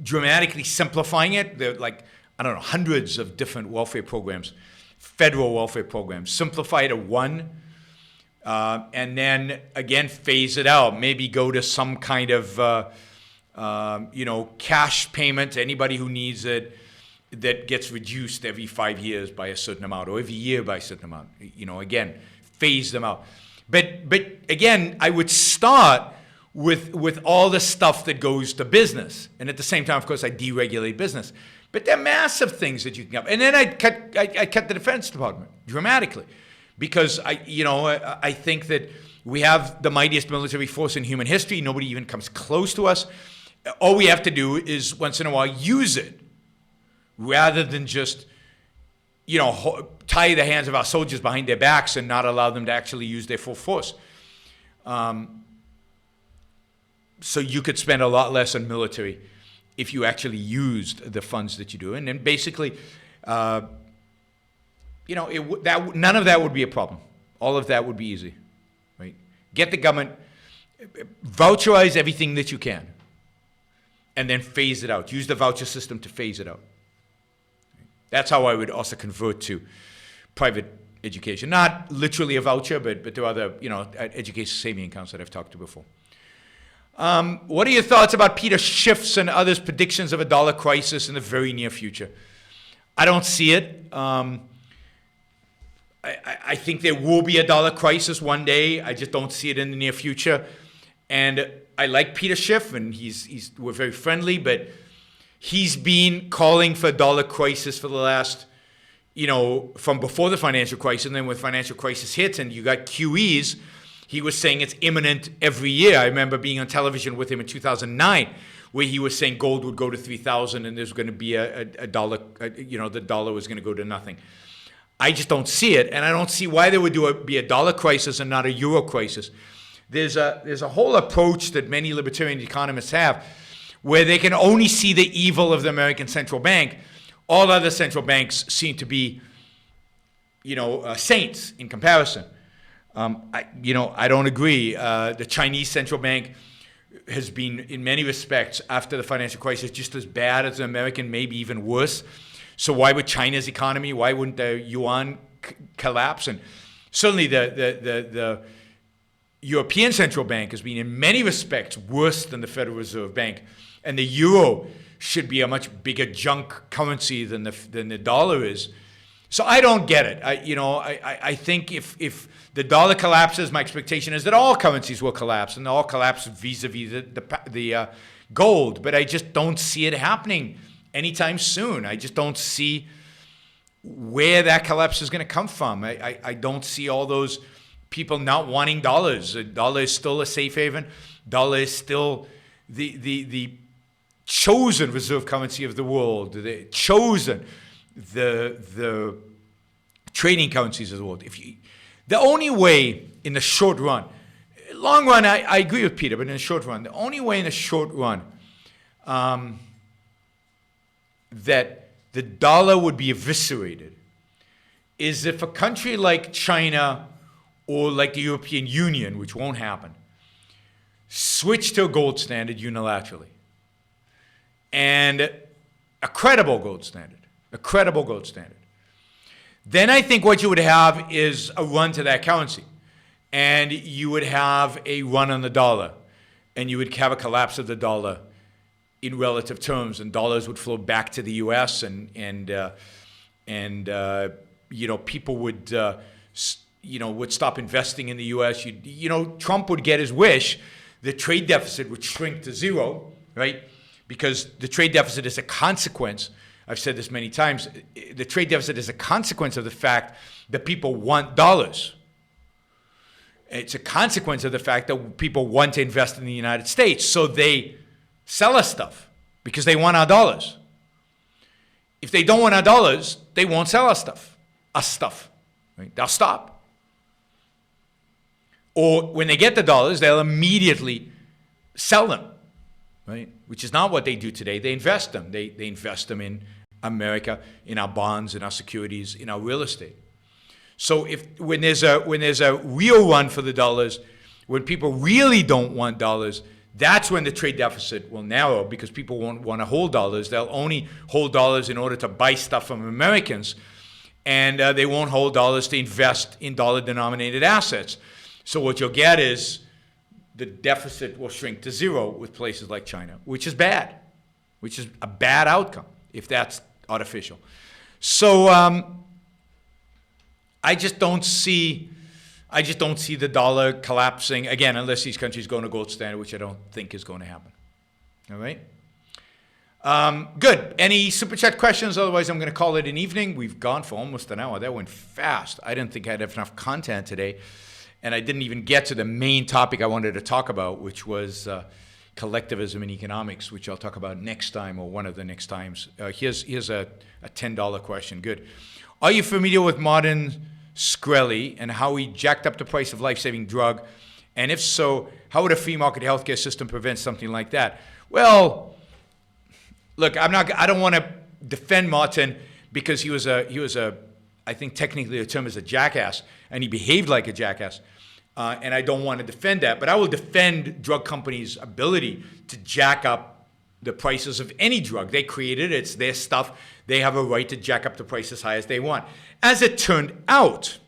dramatically simplifying it. There are hundreds of different welfare programs, federal welfare programs. Simplify to one. and then again phase it out. Maybe go to some kind of cash payment to anybody who needs it that gets reduced every 5 years by a certain amount, or every year by a certain amount. Again, phase them out. But again, I would start with all the stuff that goes to business, and at the same time, of course, I deregulate business. But there are massive things that you can get, and then I cut the Defense Department dramatically, because I think that we have the mightiest military force in human history. Nobody even comes close to us. All we have to do is once in a while use it, rather than just tie the hands of our soldiers behind their backs and not allow them to actually use their full force. So you could spend a lot less on military if you actually used the funds that you do. And then basically, none of that would be a problem. All of that would be easy, right? Get the government, voucherize everything that you can, and then phase it out. Use the voucher system to phase it out. That's how I would also convert to private education. Not literally a voucher, but to other, education saving accounts that I've talked to before. What are your thoughts about Peter Schiff's and others' predictions of a dollar crisis in the very near future? I don't see it. I think there will be a dollar crisis one day. I just don't see it in the near future. And I like Peter Schiff, and we're very friendly, but he's been calling for a dollar crisis for the last, from before the financial crisis, and then when the financial crisis hits and you got QEs, he was saying it's imminent every year. I remember being on television with him in 2009, where he was saying gold would go to 3,000 and there's going to be a dollar, the dollar was going to go to nothing. I just don't see it, and I don't see why there would be a dollar crisis and not a euro crisis. There's a whole approach that many libertarian economists have, where they can only see the evil of the American central bank. All other central banks seem to be, saints in comparison. I don't agree. The Chinese central bank has been, in many respects, after the financial crisis, just as bad as the American, maybe even worse. So why would China's economy, why wouldn't the yuan collapse? And certainly the European central bank has been, in many respects, worse than the Federal Reserve Bank. And the euro should be a much bigger junk currency than the dollar is. So I don't get it. I think if the dollar collapses, my expectation is that all currencies will collapse, and all collapse vis-a-vis the gold. But I just don't see it happening anytime soon. I just don't see where that collapse is going to come from. I don't see all those people not wanting dollars. The dollar is still a safe haven. Dollar is still the chosen reserve currency of the world. The chosen the trading currencies of the world. The only way in the short run, long run, I agree with Peter, but in the short run, the only way in the short run that the dollar would be eviscerated is if a country like China or like the European Union, which won't happen, switch to a gold standard unilaterally. And a credible gold standard. Then I think what you would have is a run to that currency. And you would have a run on the dollar. And you would have a collapse of the dollar in relative terms. And dollars would flow back to the U.S. and people would stop investing in the U.S. Trump would get his wish. The trade deficit would shrink to zero, right? Because the trade deficit is a consequence. I've said this many times. The trade deficit is a consequence of the fact that people want dollars. It's a consequence of the fact that people want to invest in the United States. So they sell us stuff because they want our dollars. If they don't want our dollars, they won't sell us stuff. Right? They'll stop. Or when they get the dollars, they'll immediately sell them. Right? Which is not what they do today. They invest them. They invest them in America, in our bonds, in our securities, in our real estate. So when there's a real run for the dollars, when people really don't want dollars, that's when the trade deficit will narrow, because people won't want to hold dollars. They'll only hold dollars in order to buy stuff from Americans, and they won't hold dollars to invest in dollar-denominated assets. So what you'll get is the deficit will shrink to zero with places like China, which is bad, which is a bad outcome if that's artificial. So I just don't see the dollar collapsing again unless these countries go on a gold standard, which I don't think is going to happen. All right. Good. Any super chat questions? Otherwise, I'm going to call it an evening. We've gone for almost an hour. That went fast. I didn't think I had enough content today. And I didn't even get to the main topic I wanted to talk about, which was collectivism in economics, which I'll talk about next time or one of the next times. Here's a $10 question. Good. Are you familiar with Martin Shkreli and how he jacked up the price of life-saving drug? And if so, how would a free market healthcare system prevent something like that? Well, look, I don't want to defend Martin because he was a I think technically the term is a jackass, and he behaved like a jackass. And I don't want to defend that, but I will defend drug companies' ability to jack up the prices of any drug. They created it. It's their stuff. They have a right to jack up the price as high as they want. As it turned out,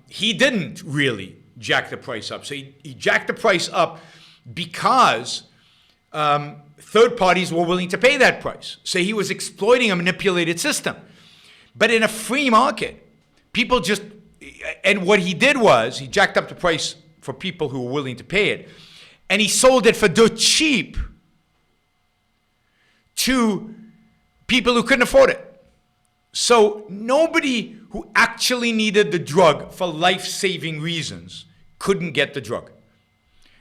he didn't really jack the price up. So he jacked the price up because third parties were willing to pay that price. So he was exploiting a manipulated system. But in a free market, people just, and what he did was he jacked up the price for people who were willing to pay it, and he sold it for dirt cheap to people who couldn't afford it. So nobody who actually needed the drug for life-saving reasons couldn't get the drug.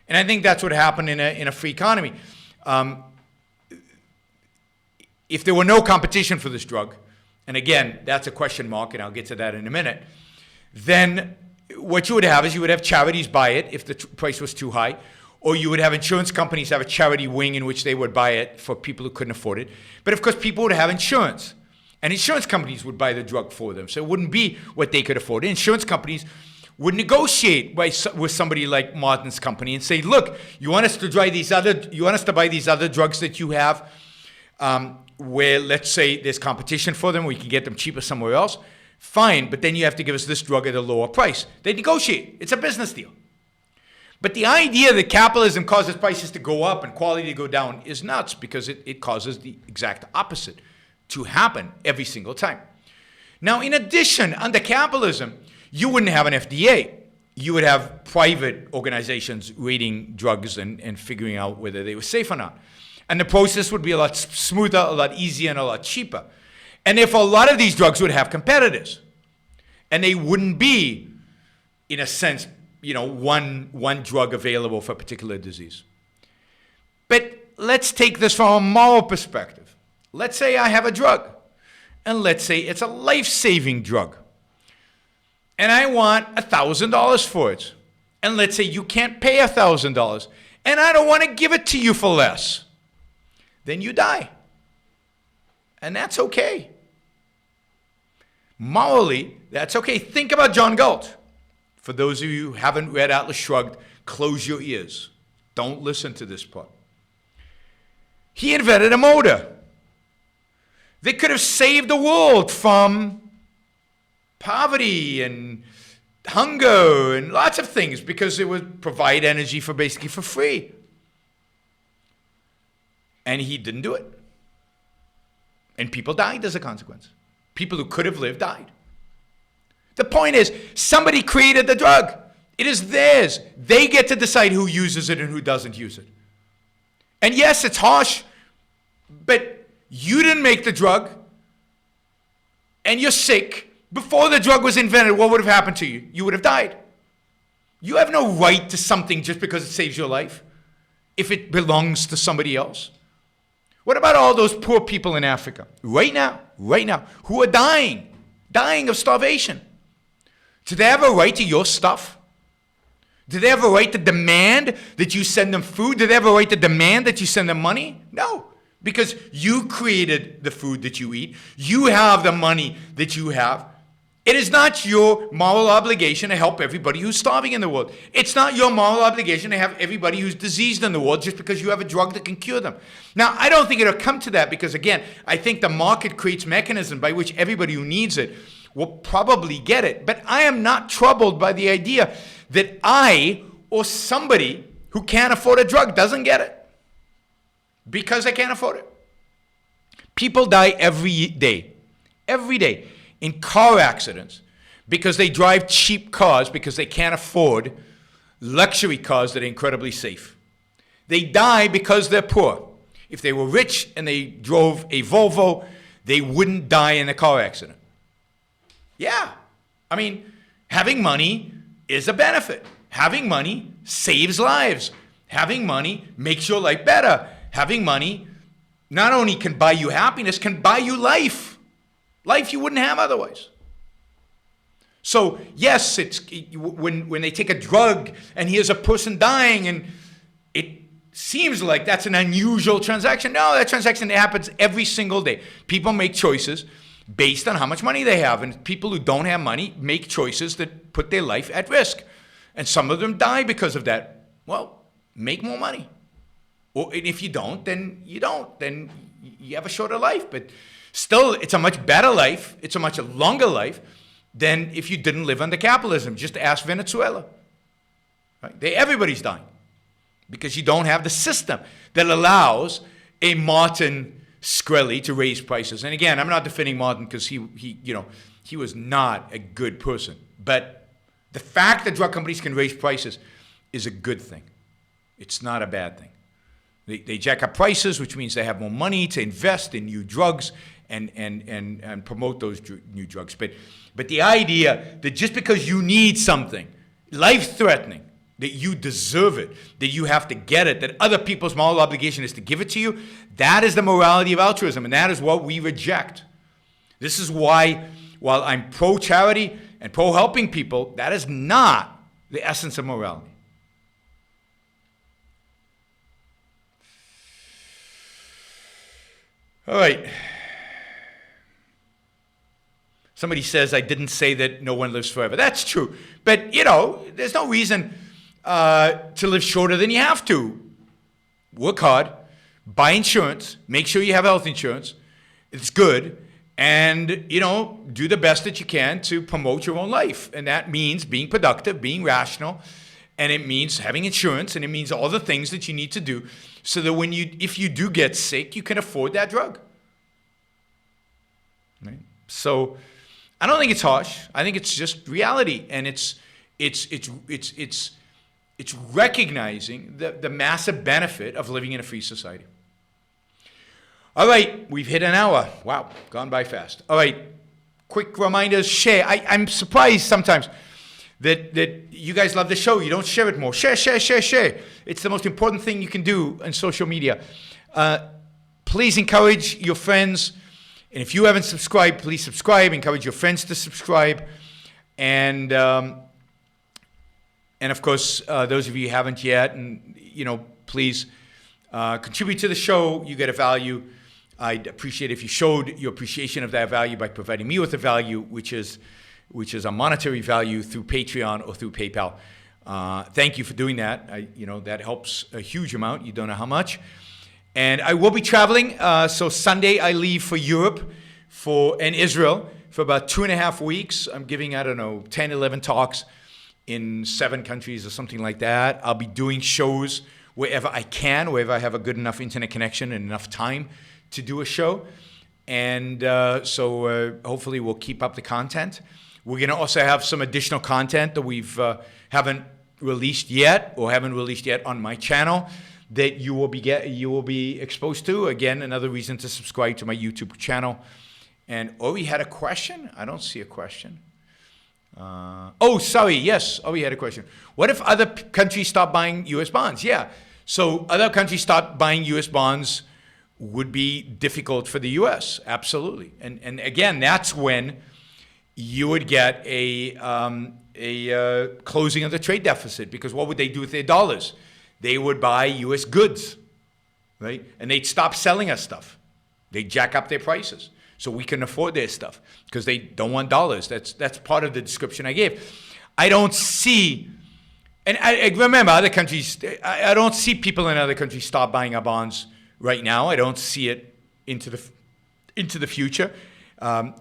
And I think that's what happened in a free economy. If there were no competition for this drug, and again, that's a question mark, and I'll get to that in a minute, then what you would have is you would have charities buy it if the price was too high, or you would have insurance companies have a charity wing in which they would buy it for people who couldn't afford it. But of course, people would have insurance, and insurance companies would buy the drug for them, so it wouldn't be what they could afford. Insurance companies would negotiate with somebody like Martin's company and say, look, you want us to buy these other drugs that you have, where let's say there's competition for them, we can get them cheaper somewhere else, fine, but then you have to give us this drug at a lower price. They negotiate. It's a business deal. But the idea that capitalism causes prices to go up and quality to go down is nuts, because it causes the exact opposite to happen every single time. Now, in addition, under capitalism, you wouldn't have an FDA. You would have private organizations rating drugs and figuring out whether they were safe or not. And the process would be a lot smoother, a lot easier, and a lot cheaper. And if a lot of these drugs would have competitors, and they wouldn't be, in a sense, one drug available for a particular disease. But let's take this from a moral perspective. Let's say I have a drug, and let's say it's a life-saving drug, and I want $1,000 for it. And let's say you can't pay $1,000, and I don't want to give it to you for less. Then you die. And that's okay. Morally, that's okay. Think about John Galt. For those of you who haven't read Atlas Shrugged, close your ears. Don't listen to this part. He invented a motor that could have saved the world from poverty and hunger and lots of things, because it would provide energy for basically for free. And he didn't do it. And people died as a consequence. People who could have lived died. The point is, somebody created the drug. It is theirs. They get to decide who uses it and who doesn't use it. And yes, it's harsh, but you didn't make the drug, and you're sick. Before the drug was invented, what would have happened to you? You would have died. You have no right to something just because it saves your life, if it belongs to somebody else. What about all those poor people in Africa, right now, who are dying of starvation? Do they have a right to your stuff? Do they have a right to demand that you send them food? Do they have a right to demand that you send them money? No, because you created the food that you eat. You have the money that you have. It is not your moral obligation to help everybody who's starving in the world. It's not your moral obligation to have everybody who's diseased in the world just because you have a drug that can cure them. Now, I don't think it'll come to that because, again, I think the market creates mechanisms by which everybody who needs it will probably get it. But I am not troubled by the idea that I or somebody who can't afford a drug doesn't get it because they can't afford it. People die every day in car accidents because they drive cheap cars because they can't afford luxury cars that are incredibly safe. They die because they're poor. If they were rich and they drove a Volvo, they wouldn't die in a car accident. Yeah. I mean, having money is a benefit. Having money saves lives. Having money makes your life better. Having money not only can buy you happiness, can buy you life. Life you wouldn't have otherwise. So yes, it's when they take a drug and here's a person dying and it seems like that's an unusual transaction. No, that transaction happens every single day. People make choices based on how much money they have. And people who don't have money make choices that put their life at risk. And some of them die because of that. Well, make more money. Or if you don't, then you don't. Then you have a shorter life. But still, it's a much better life. It's a much longer life than if you didn't live under capitalism. Just ask Venezuela. Right? Everybody's dying because you don't have the system that allows a Martin Shkreli to raise prices. And again, I'm not defending Martin because he was not a good person. But the fact that drug companies can raise prices is a good thing. It's not a bad thing. They jack up prices, which means they have more money to invest in new drugs and promote those new drugs. But the idea that just because you need something life-threatening, that you deserve it, that you have to get it, that other people's moral obligation is to give it to you, that is the morality of altruism, and that is what we reject. This is why, while I'm pro-charity and pro-helping people, that is not the essence of morality. All right. Somebody says, I didn't say that no one lives forever. That's true. But, there's no reason to live shorter than you have to. Work hard, buy insurance, make sure you have health insurance. It's good. And, do the best that you can to promote your own life. And that means being productive, being rational. And it means having insurance. And it means all the things that you need to do so that if you do get sick, you can afford that drug. Right? So I don't think it's harsh. I think it's just reality. And it's recognizing the massive benefit of living in a free society. All right, we've hit an hour. Wow, gone by fast. All right, quick reminders, share. I'm surprised sometimes that you guys love the show. You don't share it more. Share. It's the most important thing you can do on social media. Please encourage your friends. And if you haven't subscribed, please subscribe. Encourage your friends to subscribe. And of course, those of you who haven't yet, and please contribute to the show. You get a value. I'd appreciate if you showed your appreciation of that value by providing me with a value, which is a monetary value through Patreon or through PayPal. Thank you for doing that. That helps a huge amount. You don't know how much. And I will be traveling. So Sunday I leave for Europe and Israel for about 2.5 weeks. I'm giving, 10, 11 talks in 7 countries or something like that. I'll be doing shows wherever I can, wherever I have a good enough internet connection and enough time to do a show. And so hopefully we'll keep up the content. We're going to also have some additional content that we've haven't released yet on my channel that you will be exposed to. Again, another reason to subscribe to my YouTube channel. And Ori had a question? I don't see a question. Sorry. Yes, Ori had a question. What if other countries stop buying U.S. bonds? Yeah. So other countries stop buying U.S. bonds would be difficult for the U.S. Absolutely. And again, that's when you would get a closing of the trade deficit, because what would they do with their dollars? They would buy U.S. goods, right? And they'd stop selling us stuff. They'd jack up their prices so we can afford their stuff because they don't want dollars. That's part of the description I gave. I don't see, and I remember other countries, I don't see people in other countries stop buying our bonds right now. I don't see it into the future.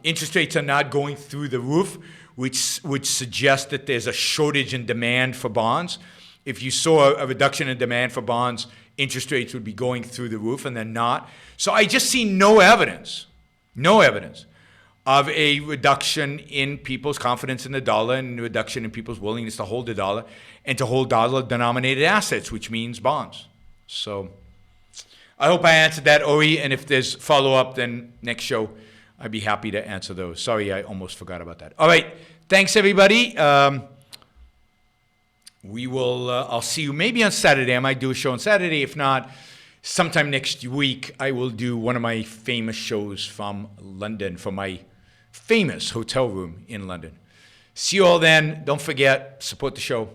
Interest rates are not going through the roof, which would suggest that there's a shortage in demand for bonds. If you saw a reduction in demand for bonds, interest rates would be going through the roof, and they're not. So I just see no evidence of a reduction in people's confidence in the dollar and a reduction in people's willingness to hold the dollar and to hold dollar-denominated assets, which means bonds. So I hope I answered that, Ori, and if there's follow-up, then next show I'd be happy to answer those. Sorry, I almost forgot about that. All right, thanks, everybody. I'll see you maybe on Saturday. I might do a show on Saturday. If not, sometime next week, I will do one of my famous shows from London, from my famous hotel room in London. See you all then. Don't forget, support the show.